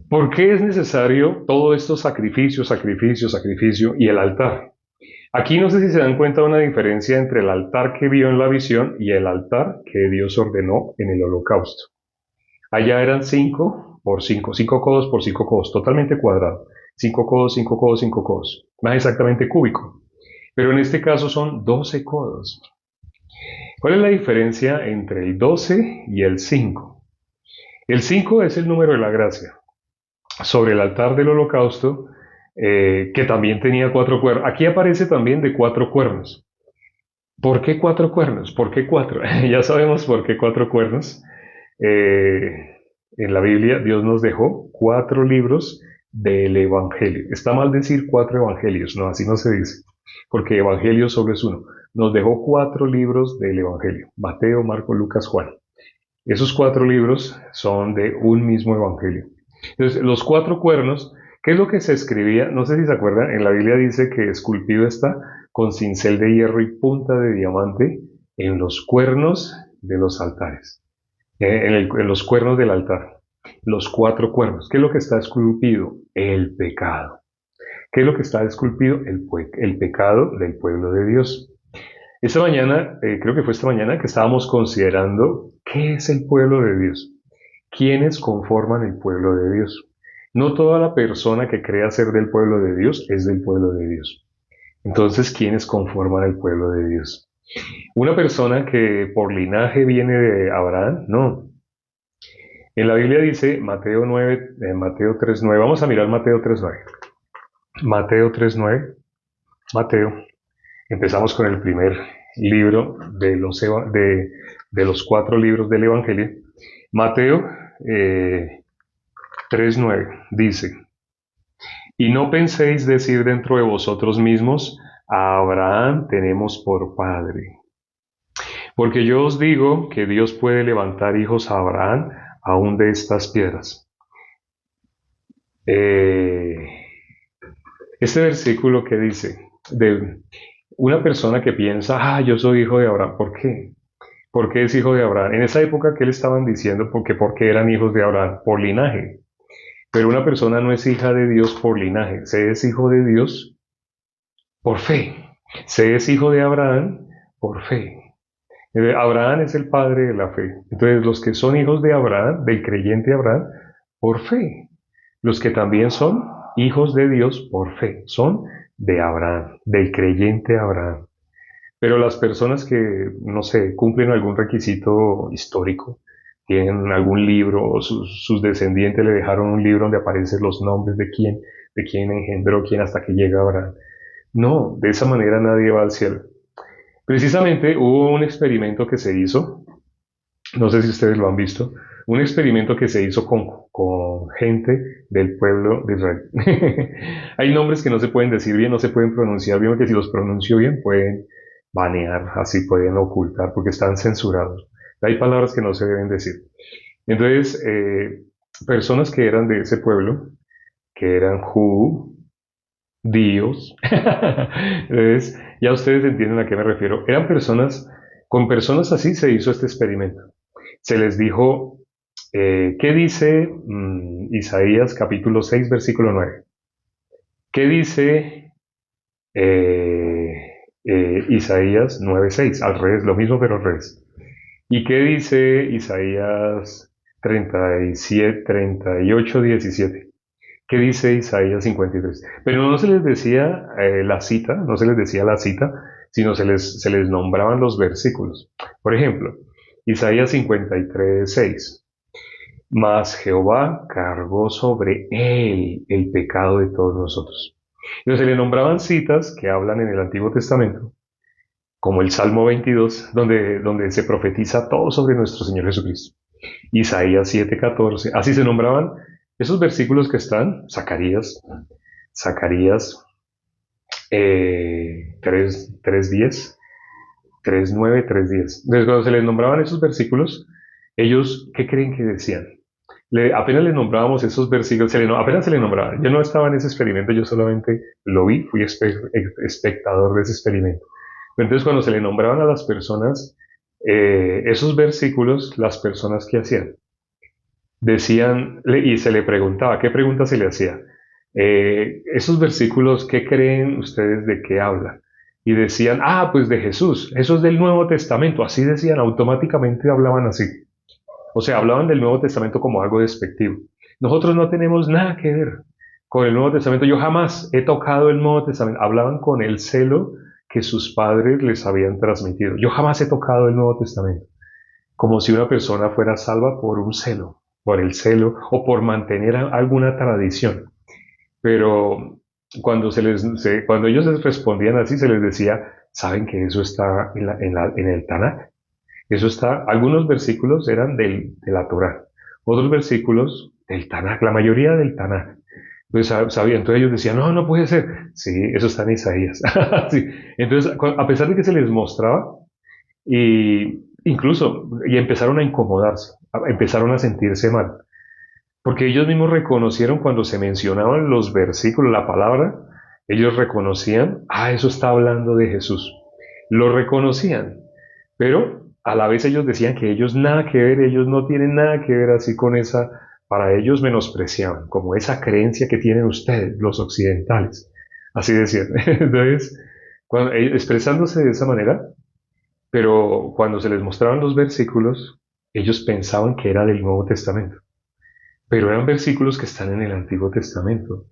¿Por qué es necesario todo esto sacrificio, sacrificio, sacrificio y el altar? Aquí no sé si se dan cuenta de una diferencia entre el altar que vio en la visión y el altar que Dios ordenó en el holocausto. Allá eran 5 por 5, 5 codos por 5 codos, totalmente cuadrado. 5 codos, 5 codos, 5 codos. Más exactamente cúbico. Pero en este caso son 12 codos. ¿Cuál es la diferencia entre el 12 y el 5? El 5 es el número de la gracia. Sobre el altar del holocausto, que también tenía 4 cuernos. Aquí aparece también de 4 cuernos. ¿Por qué 4 cuernos? ¿Por qué cuatro? Ya sabemos por qué 4 cuernos. Eh, en la Biblia Dios nos dejó 4 libros del Evangelio. Está mal decir 4 evangelios, no, así no se dice, porque Evangelio solo es uno. Nos dejó 4 libros del Evangelio, Mateo, Marcos, Lucas, Juan. Esos 4 libros son de un mismo Evangelio. Entonces, los 4 cuernos, ¿qué es lo que se escribía? No sé si se acuerdan, en la Biblia dice que esculpido está con cincel de hierro y punta de diamante en los cuernos de los altares, en los cuernos del altar. Los 4 cuernos. ¿Qué es lo que está esculpido? El pecado. ¿Qué es lo que está esculpido? El pecado del pueblo de Dios. Esta mañana, creo que fue esta mañana que estábamos considerando qué es el pueblo de Dios. ¿Quiénes conforman el pueblo de Dios? No toda la persona que crea ser del pueblo de Dios es del pueblo de Dios. Entonces, ¿quiénes conforman el pueblo de Dios? Una persona que por linaje viene de Abraham, no. En la Biblia dice Mateo 9, Mateo 3:9. Vamos a mirar Mateo 3:9. Mateo 3:9. Mateo. Empezamos con el primer libro de los 4 libros del Evangelio. Mateo 3:9 dice, y no penséis decir dentro de vosotros mismos, a Abraham tenemos por padre. Porque yo os digo que Dios puede levantar hijos a Abraham aún de estas piedras. Eh, este versículo que dice, de una persona que piensa, yo soy hijo de Abraham, ¿por qué? ¿Por qué es hijo de Abraham? En esa época, ¿qué le estaban diciendo? Porque eran hijos de Abraham, por linaje. Pero una persona no es hija de Dios por linaje, se es hijo de Dios por fe. Se es hijo de Abraham por fe. Abraham es el padre de la fe. Entonces, los que son hijos de Abraham, del creyente Abraham, por fe. Los que también son hijos de Dios por fe, son de Abraham, del creyente Abraham. Pero las personas que, no sé, cumplen algún requisito histórico, tienen algún libro, o sus descendientes le dejaron un libro donde aparecen los nombres de quién engendró, quién hasta que llega Abraham. No, de esa manera nadie va al cielo. Precisamente hubo un experimento que se hizo, no sé si ustedes lo han visto, un experimento que se hizo con gente del pueblo de Israel. Hay nombres que no se pueden decir bien, no se pueden pronunciar bien, porque si los pronuncio bien pueden banear, así pueden ocultar, porque están censurados. Hay palabras que no se deben decir. Entonces, personas que eran de ese pueblo, que eran judíos, entonces ya ustedes entienden a qué me refiero, eran personas, con personas así se hizo este experimento. Se les dijo, ¿qué dice Isaías capítulo 6 versículo 9? ¿Qué dice Isaías 9:6? Al revés, lo mismo pero al revés. ¿Y qué dice Isaías 38:17? ¿Qué dice Isaías 53? Pero no se les decía la cita, no se les decía la cita, sino se les nombraban los versículos. Por ejemplo, Isaías 53:6. Mas Jehová cargó sobre él el pecado de todos nosotros. Entonces se le nombraban citas que hablan en el Antiguo Testamento, como el Salmo 22, donde se profetiza todo sobre nuestro Señor Jesucristo. Isaías 7:14, así se nombraban esos versículos que están, Zacarías 3:10, 3:9, 3:10. Entonces cuando se les nombraban esos versículos, ellos, ¿qué creen que decían? Apenas le nombrábamos esos versículos, apenas se le nombraba. Yo no estaba en ese experimento, yo solamente lo vi, fui espectador de ese experimento. Pero entonces, cuando se le nombraban a las personas esos versículos, las personas que hacían, y se le preguntaba, ¿qué pregunta se le hacía? Esos versículos, ¿qué creen ustedes de qué hablan? Y decían, ah, pues de Jesús, eso es del Nuevo Testamento, así decían, automáticamente hablaban así. O sea, hablaban del Nuevo Testamento como algo despectivo. Nosotros no tenemos nada que ver con el Nuevo Testamento. Yo jamás he tocado el Nuevo Testamento. Hablaban con el celo que sus padres les habían transmitido. Yo jamás he tocado el Nuevo Testamento. Como si una persona fuera salva por un celo, por el celo o por mantener alguna tradición. Pero cuando ellos les respondían así, se les decía, ¿saben que eso está en el Tanakh? Eso está, algunos versículos eran de la Torá, otros versículos del Tanakh, la mayoría del Tanakh. Entonces sabían, entonces ellos decían, no, no puede ser. Sí, eso está en Isaías. Sí. Entonces, a pesar de que se les mostraba, y incluso, y empezaron a incomodarse, empezaron a sentirse mal, porque ellos mismos reconocieron cuando se mencionaban los versículos, la palabra, ellos reconocían, ah, eso está hablando de Jesús. Lo reconocían, pero a la vez ellos decían que ellos nada que ver, ellos no tienen nada que ver así con esa, para ellos menospreciaban, como esa creencia que tienen ustedes, los occidentales. Así decían. Entonces, expresándose de esa manera, pero cuando se les mostraban los versículos, ellos pensaban que era del Nuevo Testamento, pero eran versículos que están en el Antiguo Testamento.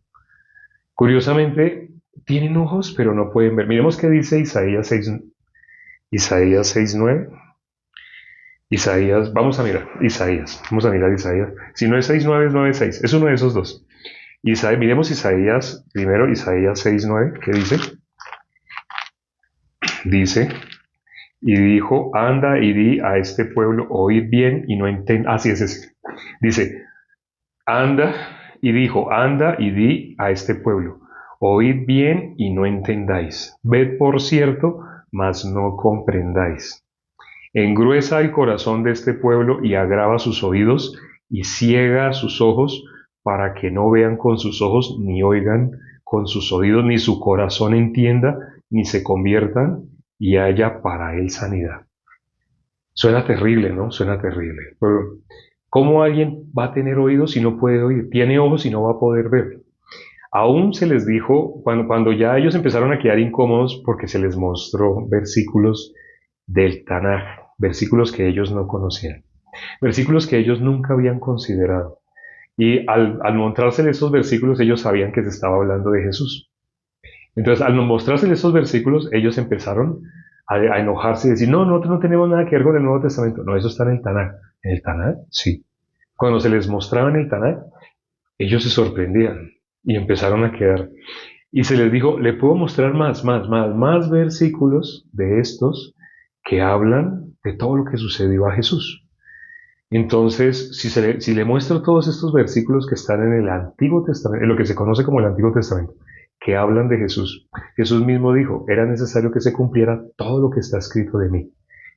Curiosamente, tienen ojos, pero no pueden ver. Miremos qué dice Isaías 6:9. Isaías, vamos a mirar Isaías. Si no es 6:9, es 9:6. Es uno de esos dos. Miremos Isaías, primero Isaías 6:9, ¿qué dice? Dice, y dijo, anda y di a este pueblo, oíd bien y no entend. Así es ese. Dice, anda y dijo, anda y di a este pueblo, oíd bien y no entendáis. Ved por cierto, mas no comprendáis. Engruesa el corazón de este pueblo y agrava sus oídos y ciega sus ojos para que no vean con sus ojos, ni oigan con sus oídos, ni su corazón entienda, ni se conviertan y haya para él sanidad. Suena terrible, ¿no? Suena terrible. Pero, ¿cómo alguien va a tener oídos si no puede oír? Tiene ojos y no va a poder ver. Aún se les dijo, cuando ya ellos empezaron a quedar incómodos porque se les mostró versículos del Tanaj, versículos que ellos no conocían, versículos que ellos nunca habían considerado. Y al mostrárseles esos versículos, ellos sabían que se estaba hablando de Jesús. Entonces, al mostrárseles esos versículos, ellos empezaron a enojarse y decir, no, nosotros no tenemos nada que ver con el Nuevo Testamento. No, eso está en el Tanaj. ¿En el Tanaj? Sí. Cuando se les mostraba en el Tanaj, ellos se sorprendían y empezaron a quedar. Y se les dijo, le puedo mostrar más versículos de estos que hablan de todo lo que sucedió a Jesús. Entonces, si le muestro todos estos versículos que están en el Antiguo Testamento, en lo que se conoce como el Antiguo Testamento, que hablan de Jesús, Jesús mismo dijo, era necesario que se cumpliera todo lo que está escrito de mí,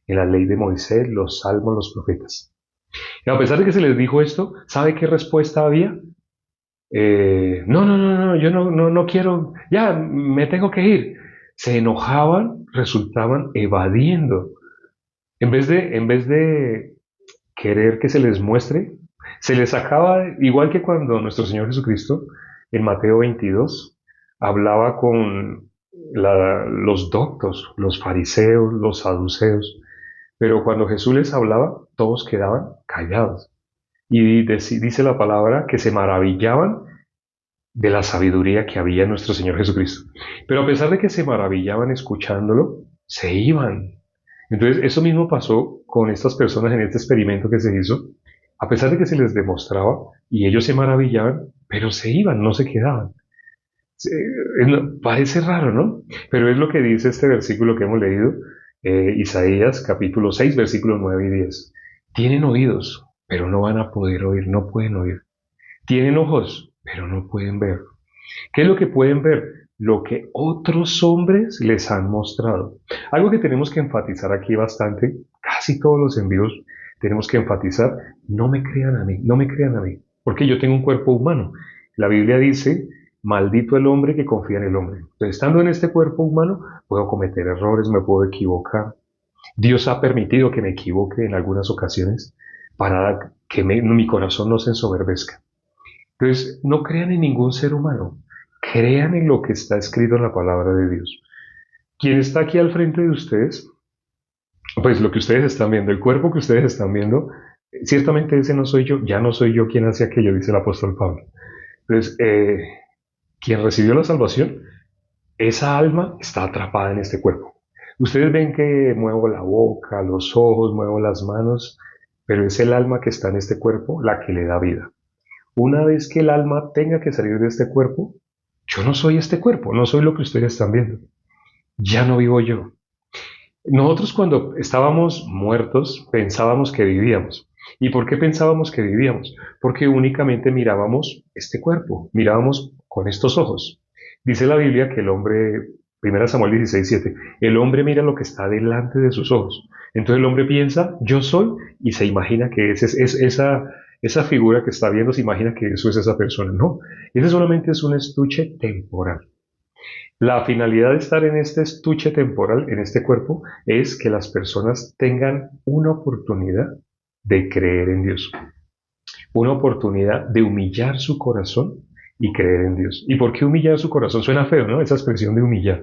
en la ley de Moisés, los salmos, los profetas. Y a pesar de que se les dijo esto, ¿sabe qué respuesta había? No, yo no quiero, ya me tengo que ir. Se enojaban, resultaban evadiendo. En vez de querer que se les muestre, se les sacaba, igual que cuando nuestro Señor Jesucristo, en Mateo 22, hablaba con los doctos, los fariseos, los saduceos, pero cuando Jesús les hablaba, todos quedaban callados. Y dice la palabra que se maravillaban de la sabiduría que había en nuestro Señor Jesucristo. Pero a pesar de que se maravillaban escuchándolo, se iban. Entonces, eso mismo pasó con estas personas en este experimento que se hizo. A pesar de que se les demostraba y ellos se maravillaban, pero se iban, no se quedaban. Parece raro, ¿no? Pero es lo que dice este versículo que hemos leído, Isaías capítulo 6, versículos 9 y 10. Tienen oídos, pero no van a poder oír, no pueden oír. Tienen ojos, pero no pueden ver. ¿Qué es lo que pueden ver? Lo que otros hombres les han mostrado. Algo que tenemos que enfatizar aquí bastante, casi todos los envíos tenemos que enfatizar, no me crean a mí, no me crean a mí, porque yo tengo un cuerpo humano. La Biblia dice, maldito el hombre que confía en el hombre. Entonces, estando en este cuerpo humano, puedo cometer errores, me puedo equivocar. Dios ha permitido que me equivoque en algunas ocasiones para que mi corazón no se ensoberbezca. Entonces, no crean en ningún ser humano, crean en lo que está escrito en la palabra de Dios. ¿Quién está aquí al frente de ustedes? Pues lo que ustedes están viendo, el cuerpo que ustedes están viendo, ciertamente ese no soy yo, ya no soy yo quien hace aquello, dice el apóstol Pablo. Entonces, quien recibió la salvación, esa alma está atrapada en este cuerpo. Ustedes ven que muevo la boca, los ojos, muevo las manos, pero es el alma que está en este cuerpo la que le da vida. Una vez que el alma tenga que salir de este cuerpo, yo no soy este cuerpo, no soy lo que ustedes están viendo. Ya no vivo yo. Nosotros cuando estábamos muertos pensábamos que vivíamos. ¿Y por qué pensábamos que vivíamos? Porque únicamente mirábamos este cuerpo, mirábamos con estos ojos. Dice la Biblia que el hombre, 1 Samuel 16:7, el hombre mira lo que está delante de sus ojos. Entonces el hombre piensa, yo soy, y se imagina que esa figura que está viendo, se imagina que eso es esa persona. No, ese solamente es un estuche temporal. La finalidad de estar en este estuche temporal, en este cuerpo, es que las personas tengan una oportunidad de creer en Dios, una oportunidad de humillar su corazón y creer en Dios. ¿Y por qué humillar su corazón? Suena feo, ¿no? Esa expresión de humillar.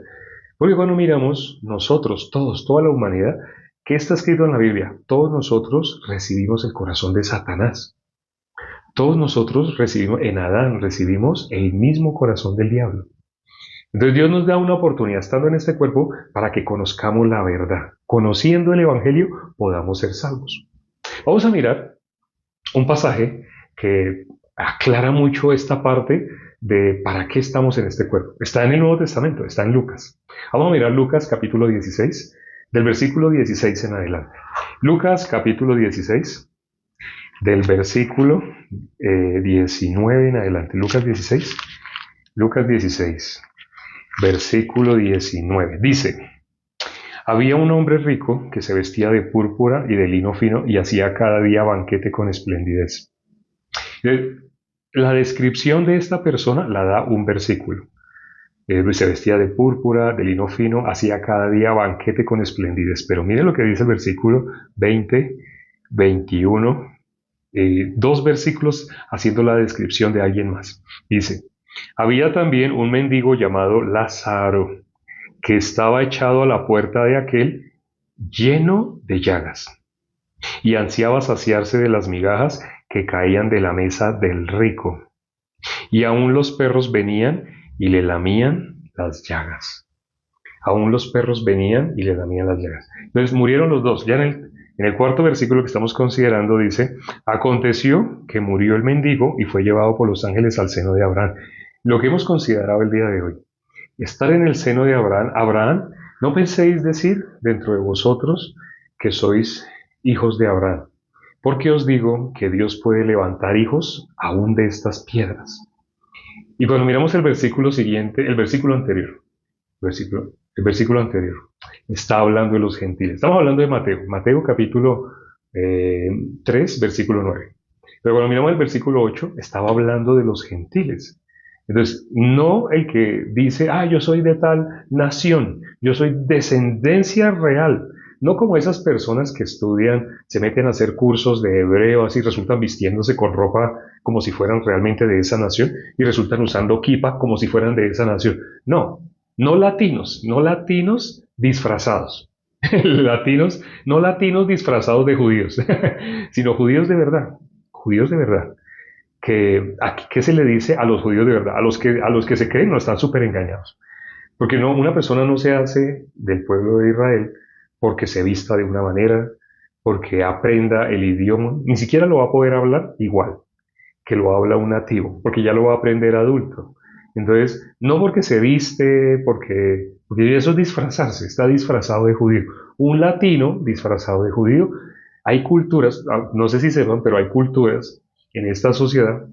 Porque cuando miramos nosotros, todos, toda la humanidad, ¿qué está escrito en la Biblia? Todos nosotros recibimos el corazón de Satanás. Todos nosotros recibimos, en Adán recibimos el mismo corazón del diablo. Entonces Dios nos da una oportunidad estando en este cuerpo para que conozcamos la verdad. Conociendo el Evangelio podamos ser salvos. Vamos a mirar un pasaje que aclara mucho esta parte de para qué estamos en este cuerpo. Está en el Nuevo Testamento, está en Lucas. Vamos a mirar Lucas capítulo 16, del versículo 16 en adelante. Lucas capítulo 16, del versículo 19 en adelante. Lucas 16, versículo 19. Dice, había un hombre rico que se vestía de púrpura y de lino fino y hacía cada día banquete con esplendidez. La descripción de esta persona la da un versículo. Se vestía de púrpura, de lino fino, hacía cada día banquete con esplendidez. Pero mire lo que dice el versículo 20, 21, dos versículos haciendo la descripción de alguien más. Dice, había también un mendigo llamado Lázaro, que estaba echado a la puerta de aquel, lleno de llagas, y ansiaba saciarse de las migajas que caían de la mesa del rico. Y aún los perros venían y le lamían las llagas. Aún los perros venían y le lamían las llagas. Entonces murieron los dos. Ya en el cuarto versículo que estamos considerando dice, aconteció que murió el mendigo y fue llevado por los ángeles al seno de Abraham. Lo que hemos considerado el día de hoy. Estar en el seno de Abraham. Abraham, no penséis decir dentro de vosotros que sois hijos de Abraham, porque os digo que Dios puede levantar hijos aún de estas piedras. Y cuando miramos el versículo siguiente, el versículo anterior, está hablando de los gentiles. Estamos hablando de Mateo capítulo 3, versículo 9. Pero cuando miramos el versículo 8, estaba hablando de los gentiles. Entonces, no el que dice, yo soy de tal nación, yo soy descendencia real. No como esas personas que estudian, se meten a hacer cursos de hebreo, así resultan vistiéndose con ropa como si fueran realmente de esa nación y resultan usando kipa como si fueran de esa nación. No, no latinos disfrazados. No latinos disfrazados de judíos, sino judíos de verdad, judíos de verdad. ¿Qué se le dice a los judíos de verdad? A los que se creen no están súper engañados. Porque no, una persona no se hace del pueblo de Israel porque se vista de una manera, porque aprenda el idioma, ni siquiera lo va a poder hablar igual que lo habla un nativo, porque ya lo va a aprender adulto. Entonces, no porque se viste, porque eso es disfrazarse, está disfrazado de judío. Un latino disfrazado de judío, hay culturas, no sé si sepan, pero hay culturas en esta sociedad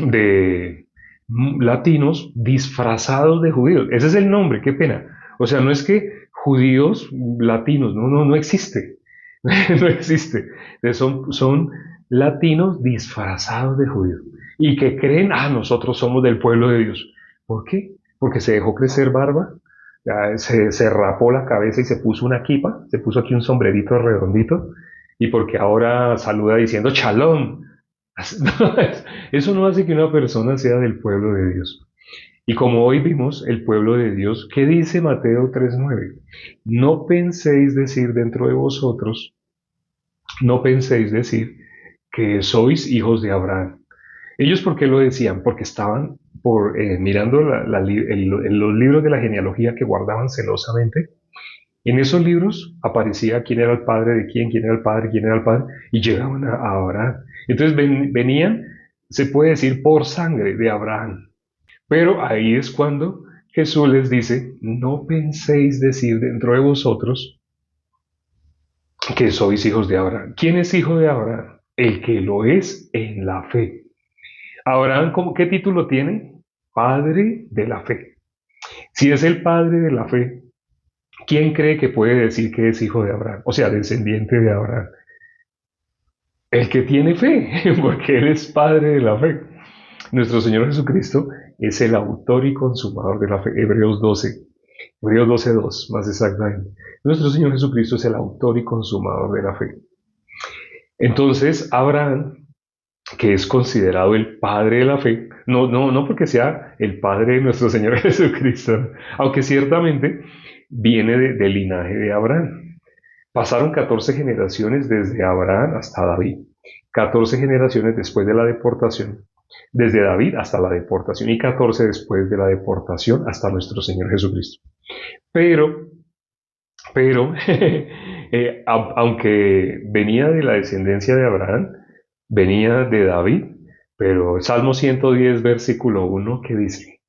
de latinos disfrazados de judíos. Ese es el nombre, qué pena. O sea, no es que judíos latinos, no existe. No existe. Son latinos disfrazados de judíos y que creen, nosotros somos del pueblo de Dios. ¿Por qué? Porque se dejó crecer barba, se rapó la cabeza y se puso una kipa, se puso aquí un sombrerito redondito y porque ahora saluda diciendo Shalom. Eso no hace que una persona sea del pueblo de Dios. Y como hoy vimos el pueblo de Dios, ¿qué dice Mateo 3:9? No penséis decir dentro de vosotros, no penséis decir que sois hijos de Abraham. ¿Ellos por qué lo decían? Porque estaban mirando en los libros de la genealogía que guardaban celosamente. En esos libros aparecía quién era el padre de quién era el padre, quién era el padre, y llegaban a Abraham. Entonces venían, se puede decir, por sangre de Abraham. Pero ahí es cuando Jesús les dice, no penséis decir dentro de vosotros que sois hijos de Abraham. ¿Quién es hijo de Abraham? El que lo es en la fe. Abraham, ¿qué título tiene? Padre de la fe. Si es el padre de la fe, ¿quién cree que puede decir que es hijo de Abraham? O sea, descendiente de Abraham. El que tiene fe, porque Él es padre de la fe. Nuestro Señor Jesucristo es el autor y consumador de la fe. Hebreos 12:2, más exactamente. Nuestro Señor Jesucristo es el autor y consumador de la fe. Entonces, Abraham, que es considerado el padre de la fe, no porque sea el padre de nuestro Señor Jesucristo, aunque ciertamente viene del linaje de Abraham. Pasaron 14 generaciones desde Abraham hasta David, 14 generaciones después de la deportación, desde David hasta la deportación y 14 después de la deportación hasta nuestro Señor Jesucristo. Pero aunque venía de la descendencia de Abraham, venía de David, pero Salmo 110, versículo 1, ¿qué dice?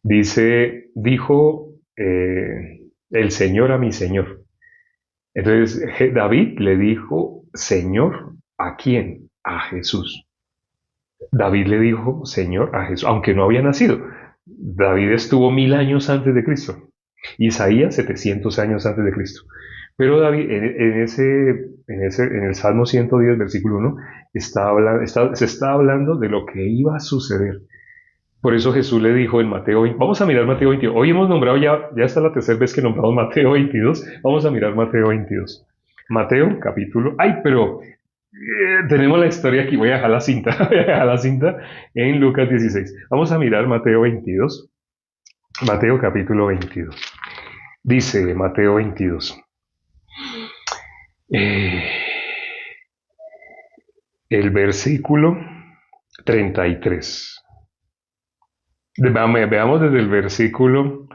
Dijo el Señor a mi Señor. Entonces David le dijo, Señor, ¿a quién? A Jesús. David le dijo, Señor, a Jesús, aunque no había nacido. David estuvo 1000 años antes de Cristo. Isaías 700 años antes de Cristo. Pero David, en el Salmo 110, versículo 1, se está hablando de lo que iba a suceder. Por eso Jesús le dijo en Mateo 20, vamos a mirar Mateo 22. Hoy hemos nombrado ya está la tercera vez que nombramos Mateo 22. Vamos a mirar Mateo 22. Mateo, capítulo. Ay, pero tenemos la historia aquí. Voy a dejar la cinta. Voy a dejar la cinta en Lucas 16. Vamos a mirar Mateo 22. Mateo, capítulo 22. Dice Mateo 22. El versículo 33. Veamos desde el versículo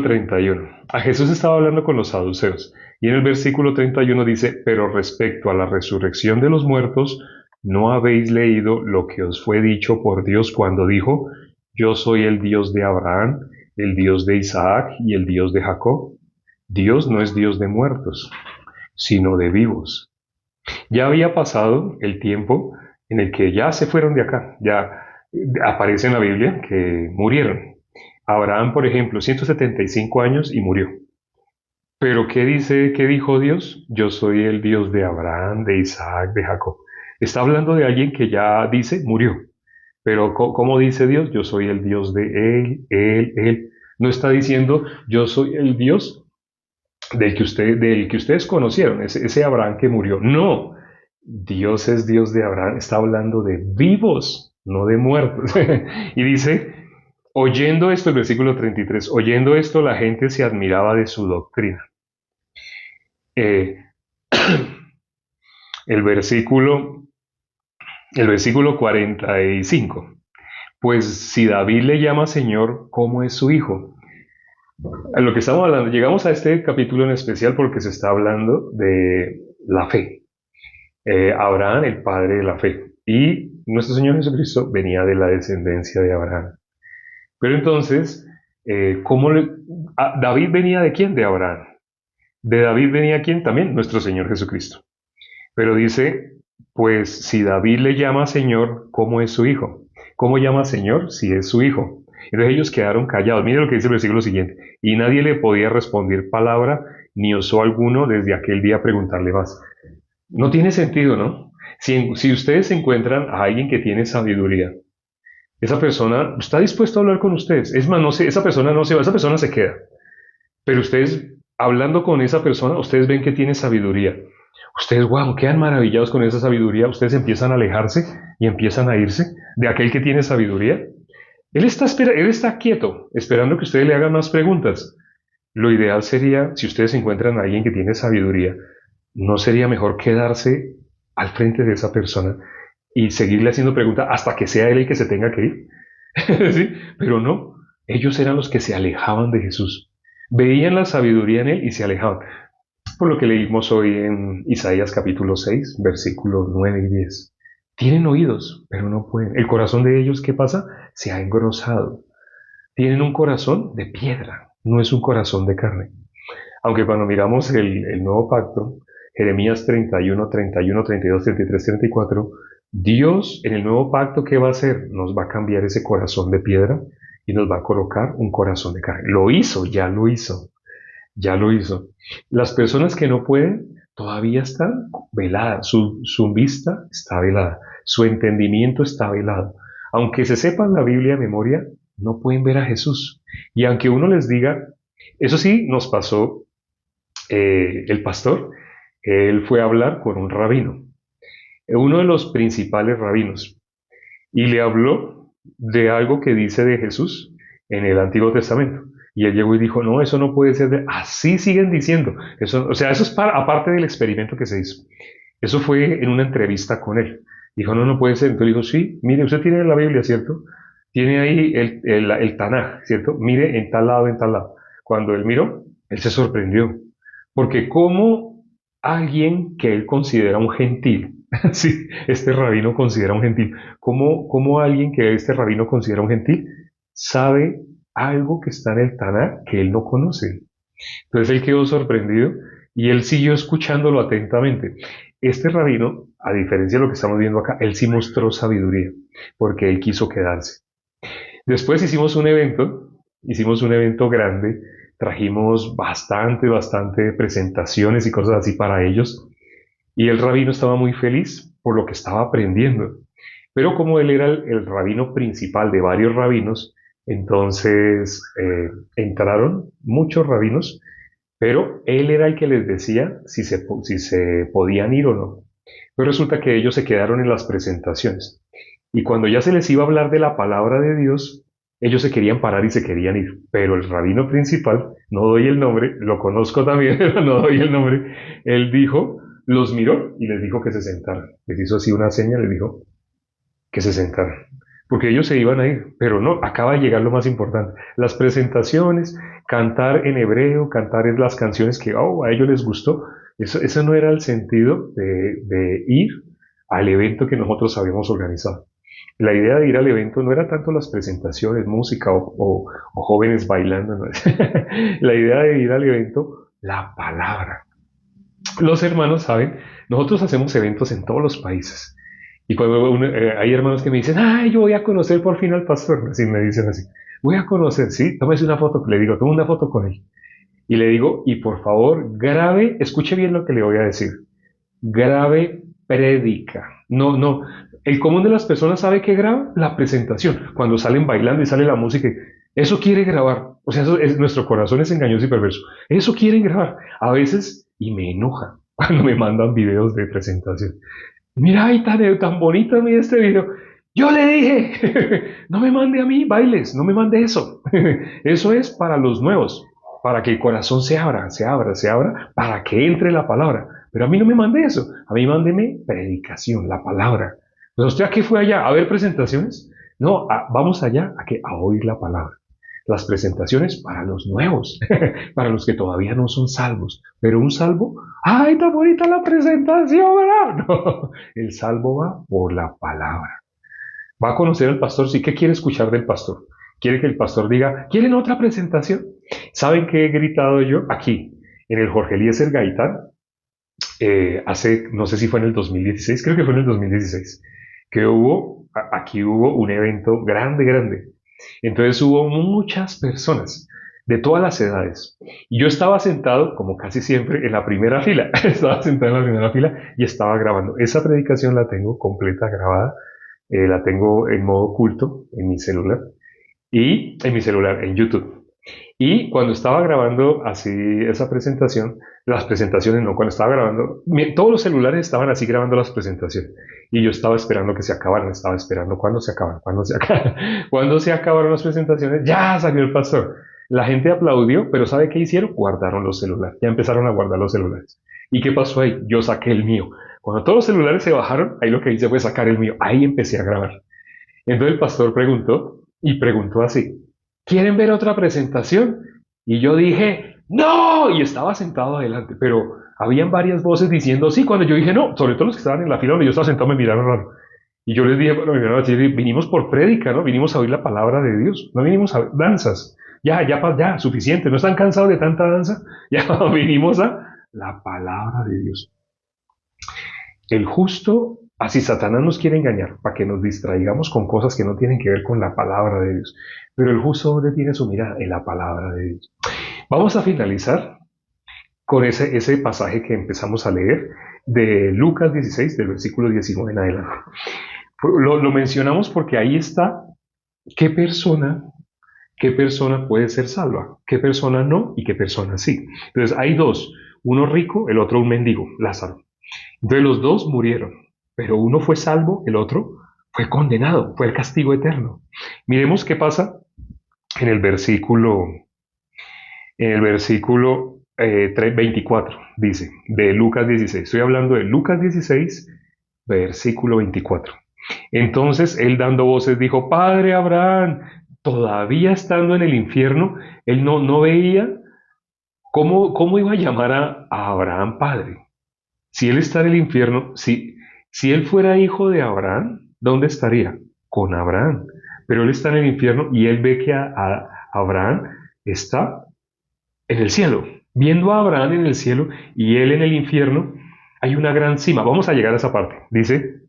31. A Jesús estaba hablando con los saduceos. Y en el versículo 31 dice, pero respecto a la resurrección de los muertos, ¿no habéis leído lo que os fue dicho por Dios cuando dijo, yo soy el Dios de Abraham, el Dios de Isaac y el Dios de Jacob? Dios no es Dios de muertos, sino de vivos. Ya había pasado el tiempo en el que ya se fueron de acá, ya aparece en la Biblia que murieron. Abraham, por ejemplo, 175 años y murió. Pero ¿qué dijo Dios? Yo soy el Dios de Abraham, de Isaac, de Jacob. Está hablando de alguien que ya dice, murió. Pero ¿cómo dice Dios? Yo soy el Dios de él. No está diciendo, yo soy el Dios del que ustedes conocieron, ese Abraham que murió. No, Dios es Dios de Abraham. Está hablando de vivos, no de muertos. Y dice, oyendo esto, el versículo 33, oyendo esto la gente se admiraba de su doctrina. El versículo 45. Pues si David le llama Señor, ¿cómo es su hijo? A lo que estamos hablando, llegamos a este capítulo en especial porque se está hablando de la fe. Abraham, el padre de la fe. Y nuestro Señor Jesucristo venía de la descendencia de Abraham. Pero entonces, ¿David venía de quién? De Abraham. De David venía quién? También nuestro Señor Jesucristo. Pero dice, pues si David le llama Señor, ¿cómo es su hijo? ¿Cómo llama Señor si es su hijo? Entonces ellos quedaron callados. Miren lo que dice el versículo siguiente. Y nadie le podía responder palabra, ni osó alguno desde aquel día preguntarle más. No tiene sentido, ¿no? Si ustedes encuentran a alguien que tiene sabiduría, esa persona está dispuesta a hablar con ustedes. Es más, esa persona no se va, esa persona se queda. Pero ustedes, hablando con esa persona, ustedes ven que tiene sabiduría. Ustedes, wow, quedan maravillados con esa sabiduría. Ustedes empiezan a alejarse y empiezan a irse de aquel que tiene sabiduría. Él está quieto, esperando que ustedes le hagan más preguntas. Lo ideal sería, si ustedes encuentran a alguien que tiene sabiduría, ¿no sería mejor quedarse al frente de esa persona y seguirle haciendo preguntas hasta que sea él el que se tenga que ir? ¿Sí? Pero no, ellos eran los que se alejaban de Jesús. Veían la sabiduría en él y se alejaban. Por lo que leímos hoy en Isaías capítulo 6, versículos 9 y 10. Tienen oídos, pero no pueden. El corazón de ellos, ¿qué pasa? Se ha engrosado. Tienen un corazón de piedra, no es un corazón de carne. Aunque cuando miramos el nuevo pacto, Jeremías 31, 31, 32, 33, 34, Dios en el nuevo pacto, ¿qué va a hacer? Nos va a cambiar ese corazón de piedra y nos va a colocar un corazón de carne. Lo hizo, ya lo hizo, ya lo hizo. Las personas que no pueden todavía están veladas, su vista está velada, su entendimiento está velado. Aunque se sepan la Biblia de memoria, no pueden ver a Jesús. Y aunque uno les diga, eso sí nos pasó el pastor, él fue a hablar con un rabino, uno de los principales rabinos, y le habló de algo que dice de Jesús en el Antiguo Testamento. Y él llegó y dijo, no, eso no puede ser de... Así siguen diciendo. Eso, o sea, eso es aparte del experimento que se hizo. Eso fue en una entrevista con él. Dijo, no, no puede ser. Entonces dijo, sí, mire, usted tiene la Biblia, ¿cierto? Tiene ahí el Tanaj, ¿cierto? Mire en tal lado, en tal lado. Cuando él miró, él se sorprendió. Porque como alguien que él considera un gentil, sí, este rabino considera un gentil, como alguien que este rabino considera un gentil sabe algo que está en el Tanaj que él no conoce. Entonces él quedó sorprendido y él siguió escuchándolo atentamente. Este rabino, a diferencia de lo que estamos viendo acá, él sí mostró sabiduría, porque él quiso quedarse. Después hicimos un evento grande, trajimos bastante presentaciones y cosas así para ellos, y el rabino estaba muy feliz por lo que estaba aprendiendo. Pero como él era el rabino principal de varios rabinos, entonces entraron muchos rabinos, pero él era el que les decía si se podían ir o no. Pero resulta que ellos se quedaron en las presentaciones. Y cuando ya se les iba a hablar de la palabra de Dios, ellos se querían parar y se querían ir. Pero el rabino principal, no doy el nombre, lo conozco también, pero no doy el nombre, él dijo, los miró y les dijo que se sentaran. Les hizo así una seña, les dijo que se sentaran. Porque ellos se iban a ir, pero no, acaba de llegar lo más importante. Las presentaciones, cantar en hebreo, cantar en las canciones que a ellos les gustó, eso no era el sentido de ir al evento que nosotros habíamos organizado. La idea de ir al evento no era tanto las presentaciones, música o jóvenes bailando, ¿no? La idea de ir al evento, la palabra. Los hermanos saben, nosotros hacemos eventos en todos los países. Y cuando hay hermanos que me dicen, ay, yo voy a conocer por fin al pastor, así me dicen así, voy a conocer, sí, tómese una foto, le digo, toma una foto con él. Y le digo, y por favor, grabe, escuche bien lo que le voy a decir, grabe prédica. No, no, el común de las personas sabe que graba la presentación, cuando salen bailando y sale la música, eso quiere grabar, o sea, nuestro corazón es engañoso y perverso, eso quieren grabar, a veces, y me enoja cuando me mandan videos de presentación. Mira, ay, tan bonito mira este video. Yo le dije, no me mande a mí bailes, no me mande eso. Eso es para los nuevos, para que el corazón se abra, para que entre la palabra. Pero a mí no me mande eso, a mí mándeme predicación, la palabra. Pero usted a qué fue allá, a ver presentaciones. No, vamos allá a oír la palabra. Las presentaciones para los nuevos, para los que todavía no son salvos. Pero un salvo, ¡ay, está bonita la presentación, ¿verdad? No, el salvo va por la palabra. Va a conocer al pastor, sí, ¿qué quiere escuchar del pastor? Quiere que el pastor diga, ¿quieren otra presentación? ¿Saben qué he gritado yo? Aquí, en el Jorge Eliezer Gaitán, no sé si fue en el 2016, creo que fue en el 2016, que aquí hubo un evento grande. Entonces hubo muchas personas de todas las edades. Y yo estaba sentado, como casi siempre, en la primera fila. Estaba sentado en la primera fila y estaba grabando. Esa predicación la tengo completa grabada. La tengo en modo oculto en mi celular. Y en mi celular, en YouTube. Y cuando estaba grabando así esa presentación, las presentaciones no, cuando estaba grabando, todos los celulares estaban así grabando las presentaciones. Y yo estaba esperando que se acabaran, estaba esperando cuándo se acaban, cuándo se acaban. Cuando se acabaron las presentaciones, ya salió el pastor. La gente aplaudió, pero ¿sabe qué hicieron? Guardaron los celulares, ya empezaron a guardar los celulares. ¿Y qué pasó ahí? Yo saqué el mío. Cuando todos los celulares se bajaron, ahí lo que hice fue sacar el mío. Ahí empecé a grabar. Entonces el pastor preguntó y preguntó así, ¿quieren ver otra presentación? Y yo dije, no, y estaba sentado adelante, pero habían varias voces diciendo sí, cuando yo dije no, sobre todo los que estaban en la fila donde yo estaba sentado me miraron raro. Y yo les dije, bueno, me miraron así, vinimos por prédica, ¿no? Vinimos a oír la palabra de Dios, no vinimos a danzas. Ya, suficiente, ¿no están cansados de tanta danza? Ya vinimos a la palabra de Dios. El justo, así Satanás nos quiere engañar para que nos distraigamos con cosas que no tienen que ver con la palabra de Dios. Pero el justo, ¿dónde tiene su mirada? En la palabra de Dios. Vamos a finalizar con ese pasaje que empezamos a leer de Lucas 16, del versículo 19 en adelante. Lo mencionamos porque ahí está qué persona, qué persona puede ser salva, qué persona no y qué persona sí. Entonces hay dos, uno rico, el otro un mendigo, Lázaro. Entonces los dos murieron, pero uno fue salvo, el otro fue condenado, fue el castigo eterno. Miremos qué pasa en el versículo, en el versículo 24, dice, de Lucas 16. Estoy hablando de Lucas 16, versículo 24. Entonces él dando voces dijo, Padre Abraham, todavía estando en el infierno, él no veía cómo iba a llamar a Abraham padre. Si él está en el infierno, si él fuera hijo de Abraham, ¿dónde estaría? Con Abraham. Pero él está en el infierno y él ve que a Abraham está en el cielo. Viendo a Abraham en el cielo y él en el infierno, hay una gran cima. Vamos a llegar a esa parte. Dice,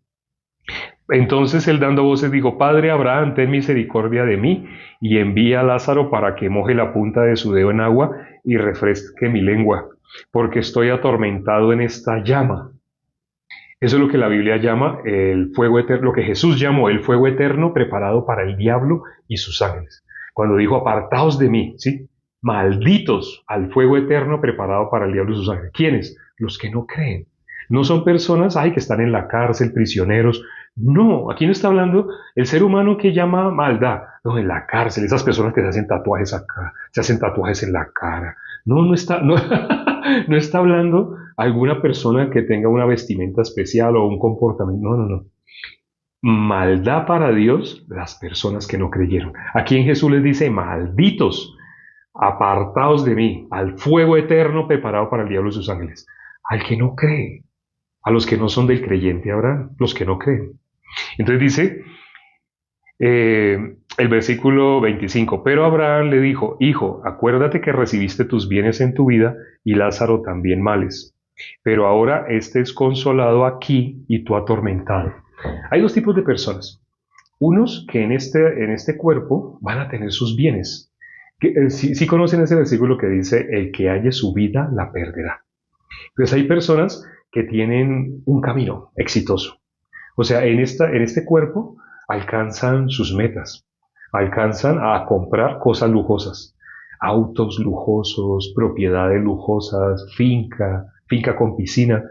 entonces él dando voces dijo, Padre Abraham, ten misericordia de mí y envía a Lázaro para que moje la punta de su dedo en agua y refresque mi lengua, porque estoy atormentado en esta llama. Eso es lo que la Biblia llama el fuego eterno, lo que Jesús llamó el fuego eterno preparado para el diablo y sus ángeles. Cuando dijo, apartaos de mí, ¿sí? Malditos al fuego eterno preparado para el diablo y sus ángeles. ¿Quiénes? Los que no creen. No son personas, ay, que están en la cárcel, prisioneros. No, aquí no está hablando el ser humano que llama maldad. No, en la cárcel, esas personas que se hacen tatuajes acá, se hacen tatuajes en la cara. No está, no, no está hablando alguna persona que tenga una vestimenta especial o un comportamiento. No. Maldad para Dios las personas que no creyeron. Aquí en Jesús les dice, malditos, apartaos de mí, al fuego eterno preparado para el diablo y sus ángeles. Al que no cree, a los que no son del creyente Abraham, los que no creen. Entonces dice el versículo 25, pero Abraham le dijo, hijo, acuérdate que recibiste tus bienes en tu vida y Lázaro también males, pero ahora este es consolado aquí y tú atormentado. Hay dos tipos de personas. Unos que en este cuerpo van a tener sus bienes. Si conocen ese versículo que dice, el que halle su vida la perderá. Entonces hay personas que tienen un camino exitoso. O sea, en este cuerpo alcanzan sus metas, alcanzan a comprar cosas lujosas, autos lujosos, propiedades lujosas, finca con piscina.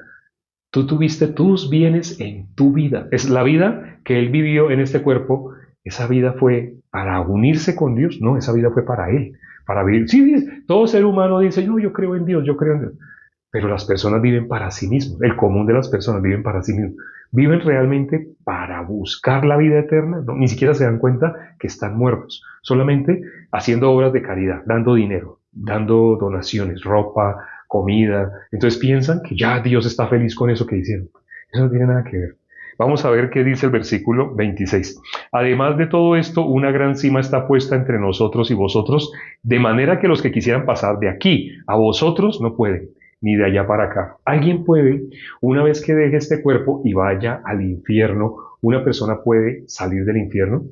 Tú tuviste tus bienes en tu vida. Es la vida que él vivió en este cuerpo. Esa vida fue para unirse con Dios. No, esa vida fue para él. Para vivir. Sí, todo ser humano dice, no, yo creo en Dios, yo creo en Dios. Pero las personas viven para sí mismos. El común de las personas viven para sí mismos. Viven realmente para buscar la vida eterna. No, ni siquiera se dan cuenta que están muertos. Solamente haciendo obras de caridad, dando dinero, dando donaciones, ropa, comida. Entonces piensan que ya Dios está feliz con eso que hicieron. Eso no tiene nada que ver. Vamos a ver qué dice el versículo 26. Además de todo esto, una gran cima está puesta entre nosotros y vosotros, de manera que los que quisieran pasar de aquí a vosotros no pueden, ni de allá para acá. Alguien puede, una vez que deje este cuerpo y vaya al infierno, una persona puede salir del infierno.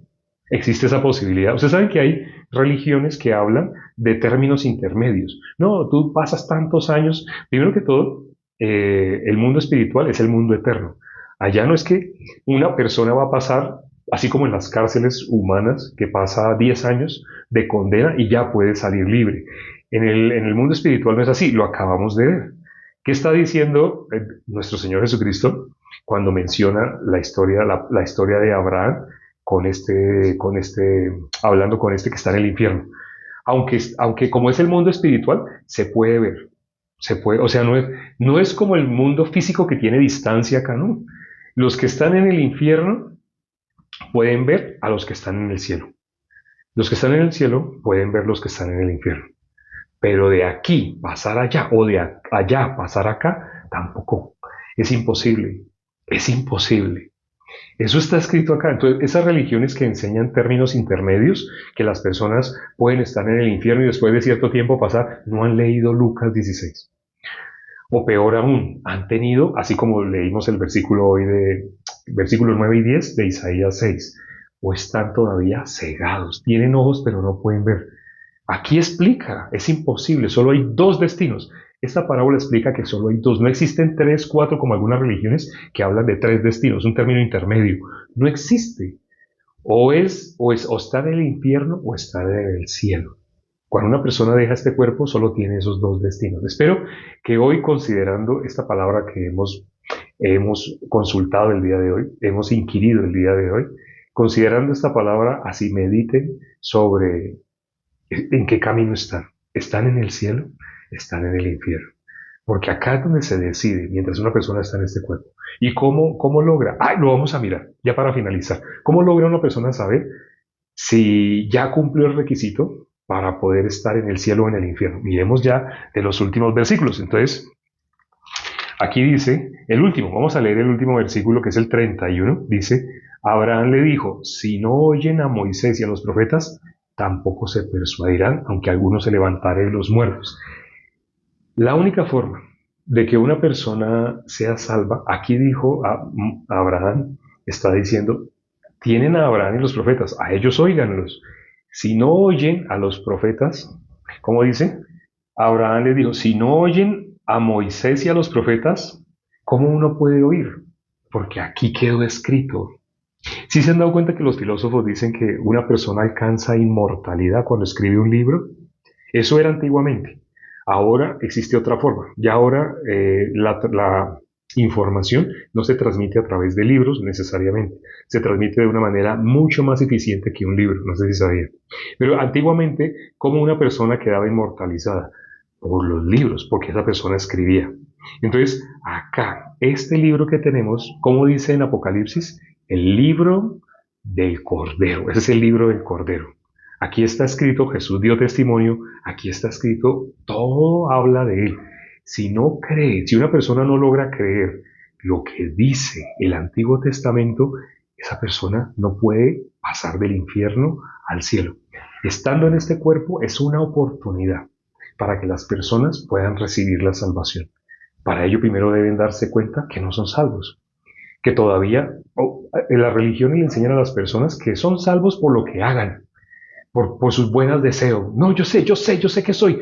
Existe esa posibilidad. Ustedes saben que hay religiones que hablan de términos intermedios. No, tú pasas tantos años. Primero que todo, el mundo espiritual es el mundo eterno. Allá no es que una persona va a pasar así como en las cárceles humanas, que pasa 10 años de condena y ya puede salir libre. En el mundo espiritual no es así, lo acabamos de ver. ¿Qué está diciendo nuestro Señor Jesucristo cuando menciona la historia de Abraham hablando con este que está en el infierno? Aunque como es el mundo espiritual, se puede ver. O sea, no es como el mundo físico que tiene distancia acá, ¿no? Los que están en el infierno pueden ver a los que están en el cielo. Los que están en el cielo pueden ver los que están en el infierno. Pero de aquí pasar allá o de allá pasar acá, tampoco. Es imposible. Es imposible. Eso está escrito acá. Entonces, esas religiones que enseñan términos intermedios, que las personas pueden estar en el infierno y después de cierto tiempo pasar, no han leído Lucas 16. O peor aún, han tenido, así como leímos el versículo hoy versículos 9 y 10 de Isaías 6, o están todavía cegados, tienen ojos pero no pueden ver. Aquí explica, es imposible, solo hay dos destinos. Esta parábola explica que solo hay dos, no existen tres, cuatro como algunas religiones que hablan de tres destinos, un término intermedio. No existe. O estar en el infierno o estar en el cielo. Cuando una persona deja este cuerpo, solo tiene esos dos destinos. Espero que hoy, considerando esta palabra que hemos consultado el día de hoy, hemos inquirido el día de hoy, considerando esta palabra, así mediten sobre en qué camino están. ¿Están en el cielo? ¿Están en el infierno? Porque acá es donde se decide mientras una persona está en este cuerpo. ¿Y cómo logra? Lo vamos a mirar, ya para finalizar. ¿Cómo logra una persona saber si ya cumplió el requisito para poder estar en el cielo o en el infierno? Miremos ya de los últimos versículos. Entonces, aquí dice, el último, vamos a leer el último versículo que es el 31, dice, Abraham le dijo, si no oyen a Moisés y a los profetas, tampoco se persuadirán, aunque alguno se levantare de los muertos. La única forma de que una persona sea salva, aquí dijo a Abraham, está diciendo, tienen a Abraham y los profetas, a ellos óiganlos. Si no oyen a los profetas, ¿cómo dice? Abraham le dijo, si no oyen a Moisés y a los profetas, ¿cómo uno puede oír? Porque aquí quedó escrito. ¿Sí se han dado cuenta que los filósofos dicen que una persona alcanza inmortalidad cuando escribe un libro? Eso era antiguamente. Ahora existe otra forma. Ya ahora la información no se transmite a través de libros necesariamente. Se transmite de una manera mucho más eficiente que un libro. No sé si sabía. Pero antiguamente, ¿cómo una persona quedaba inmortalizada? Por los libros, porque esa persona escribía. Entonces, acá, este libro que tenemos, ¿cómo dice en Apocalipsis? El libro del Cordero. Ese es el libro del Cordero. Aquí está escrito, Jesús dio testimonio, aquí está escrito, todo habla de él. Si no cree, si una persona no logra creer lo que dice el Antiguo Testamento, esa persona no puede pasar del infierno al cielo. Estando en este cuerpo es una oportunidad para que las personas puedan recibir la salvación. Para ello primero deben darse cuenta que no son salvos, que todavía en la religión le enseñan a las personas que son salvos por lo que hagan, por sus buenos deseos. No, yo sé que soy.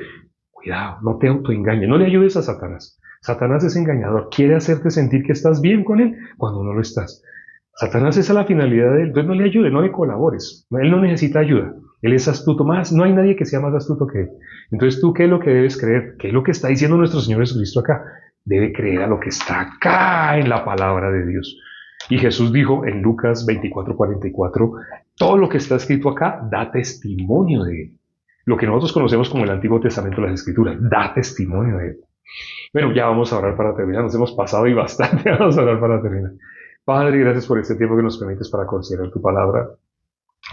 Cuidado, no te autoengañes, no le ayudes a Satanás. Satanás es engañador, quiere hacerte sentir que estás bien con él cuando no lo estás. Satanás es a la finalidad de él, entonces no le ayudes, no le colabores. Él no necesita ayuda, él es astuto, más, no hay nadie que sea más astuto que él. Entonces tú, ¿qué es lo que debes creer? ¿Qué es lo que está diciendo nuestro Señor Jesucristo acá? Debe creer a lo que está acá en la palabra de Dios. Y Jesús dijo en Lucas 24:44, todo lo que está escrito acá da testimonio de él. Lo que nosotros conocemos como el Antiguo Testamento de las Escrituras, da testimonio de él. Bueno, ya vamos a orar para terminar. Nos hemos pasado y bastante. Vamos a orar para terminar. Padre, gracias por este tiempo que nos permites para considerar tu palabra.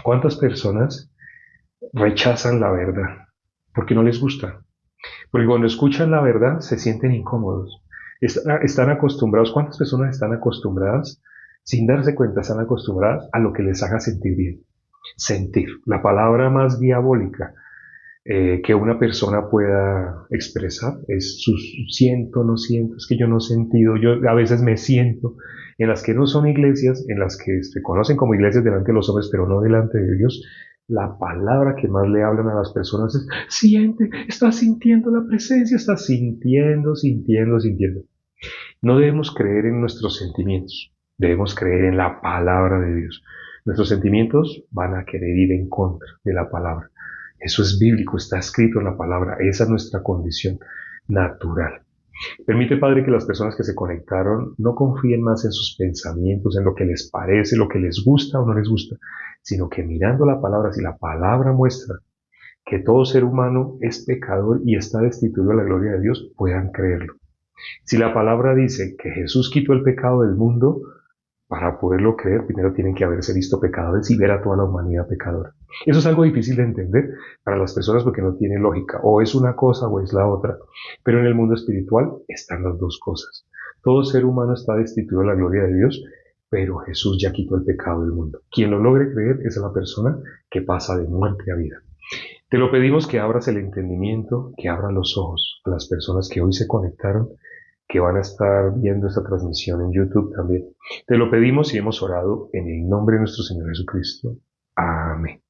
¿Cuántas personas rechazan la verdad? Porque no les gusta. Porque cuando escuchan la verdad se sienten incómodos. Están acostumbrados. ¿Cuántas personas están acostumbradas, sin darse cuenta, están acostumbradas a lo que les haga sentir bien? Sentir. La palabra más diabólica que una persona pueda expresar es su siento, no siento, es que yo no he sentido, yo a veces me siento, en las que no son iglesias, en las que se conocen como iglesias delante de los hombres, pero no delante de Dios. La palabra que más le hablan a las personas es, siente, estás sintiendo la presencia, estás sintiendo, sintiendo, sintiendo. No debemos creer en nuestros sentimientos, debemos creer en la palabra de Dios. Nuestros sentimientos van a querer ir en contra de la palabra. Eso es bíblico, está escrito en la palabra. Esa es nuestra condición natural. Permite, Padre, que las personas que se conectaron no confíen más en sus pensamientos, en lo que les parece, lo que les gusta o no les gusta, sino que mirando la palabra, si la palabra muestra que todo ser humano es pecador y está destituido de la gloria de Dios, puedan creerlo. Si la palabra dice que Jesús quitó el pecado del mundo, para poderlo creer, primero tienen que haberse visto pecadores y ver a toda la humanidad pecadora. Eso es algo difícil de entender para las personas porque no tiene lógica. O es una cosa o es la otra. Pero en el mundo espiritual están las dos cosas. Todo ser humano está destituido de la gloria de Dios, pero Jesús ya quitó el pecado del mundo. Quien lo logre creer es la persona que pasa de muerte a vida. Te lo pedimos que abras el entendimiento, que abras los ojos a las personas que hoy se conectaron, que van a estar viendo esta transmisión en YouTube también. Te lo pedimos y hemos orado en el nombre de nuestro Señor Jesucristo. Amén.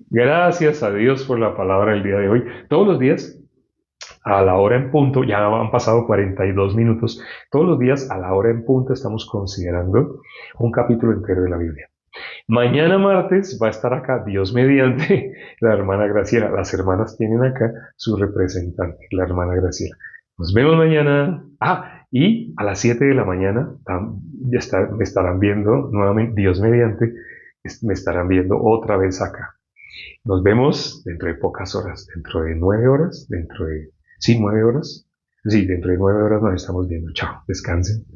Gracias a Dios por la palabra del día de hoy. Todos los días, a la hora en punto, ya han pasado 42 minutos, todos los días a la hora en punto estamos considerando un capítulo entero de la Biblia. Mañana martes va a estar acá, Dios mediante, la hermana Graciela. Las hermanas tienen acá su representante, la hermana Graciela. Nos vemos mañana. Y a las 7 de la mañana me estarán viendo nuevamente, Dios mediante, me estarán viendo otra vez acá. Nos vemos dentro de pocas horas, dentro de 9 horas, 9 horas. Sí, dentro de 9 horas nos estamos viendo. Chao, descansen.